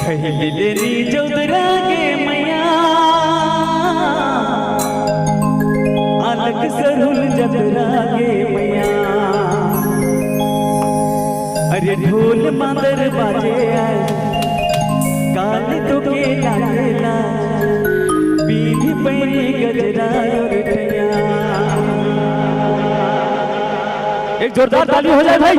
खैलेरी जोदरागे मैया अलग सरुल जदरागे मैया। अरे ढोल मादर बाजे कान तो के लागेला बीधी पैरी गजरा उठया। एक जोरदार ताली हो जाए भाई।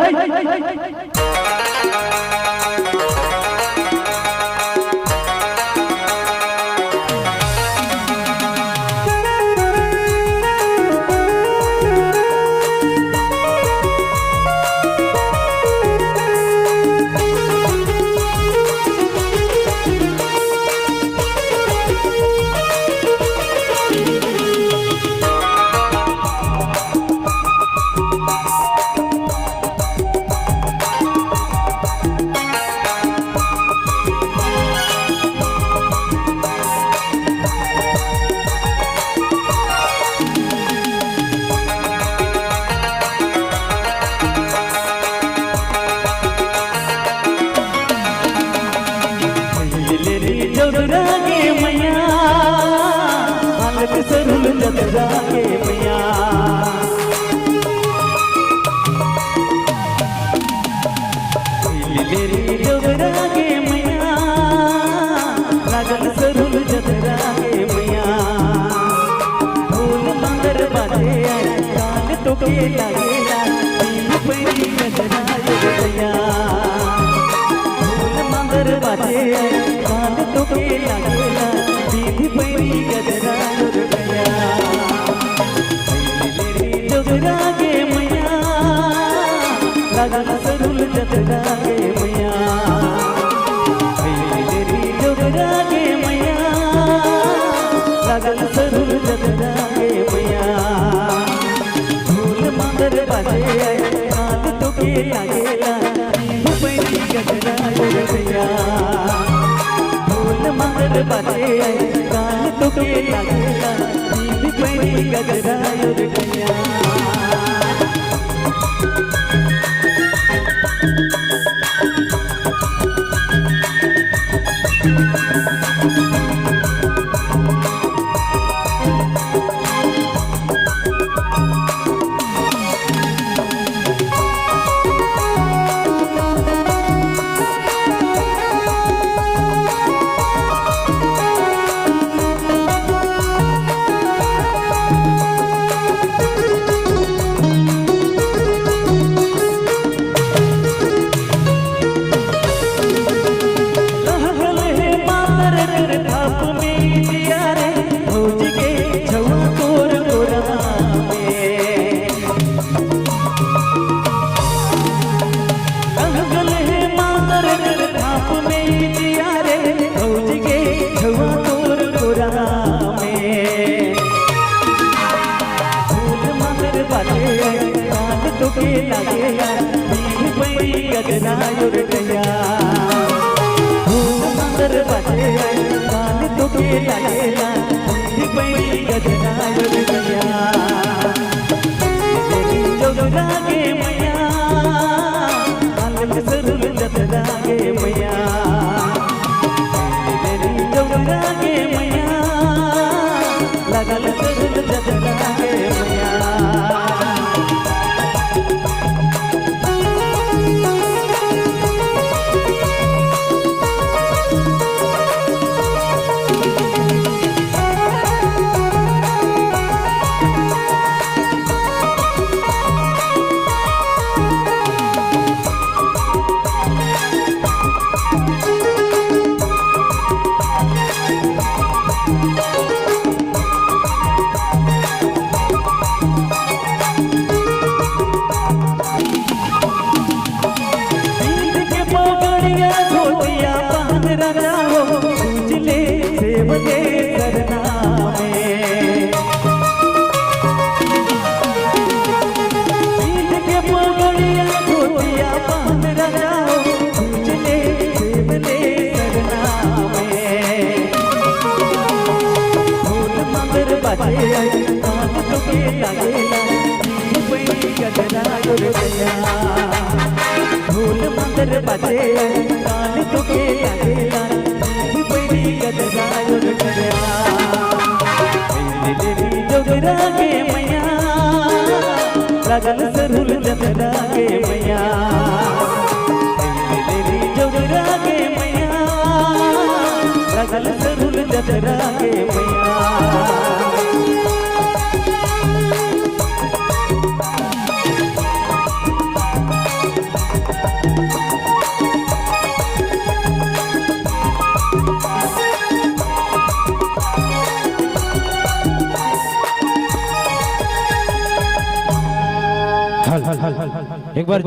जोदरागे मैया अलग सरुल जदरागे मैया। खैलेरी जोदरागे मैया लागल सरुल जदरागे मैया। ढोल मादर बाजे कान तो के लागेला बीधी पैरी गजरा उठया। ढोल मादर बाजे कान तो के लागेला बीधी पैरी गजरा उठया। खैलेरी जोदरागे मैया लागल सरुल जदरागे मैया। खैलेरी जोदरागे मैया लागल सरुल जदरागे मैया। ढोल मादर बाजे कान तो के लागेला बीधी पैरी गजरा उठया। ढोल मादर बाजे कान तो के लागेला बीधी पैरी गजरा उठया। तो के लागेला बीधी पैरी गजरा उठया। ढोल मादर बाजे कान तो के लागेला बीधी पैरी गजरा उठया। खैलेरी जोदरागे मैया अलग सरुल जदरागे मैया। खैलेरी जोदरागे मैया लागल सरुल जदरागे मैया। ढोल मंदर बजे कान तुके लागेला लागल सरुल जतरा के मैया लेली जोगरा के मैया लागल सरुल जतरा के मैया एक बार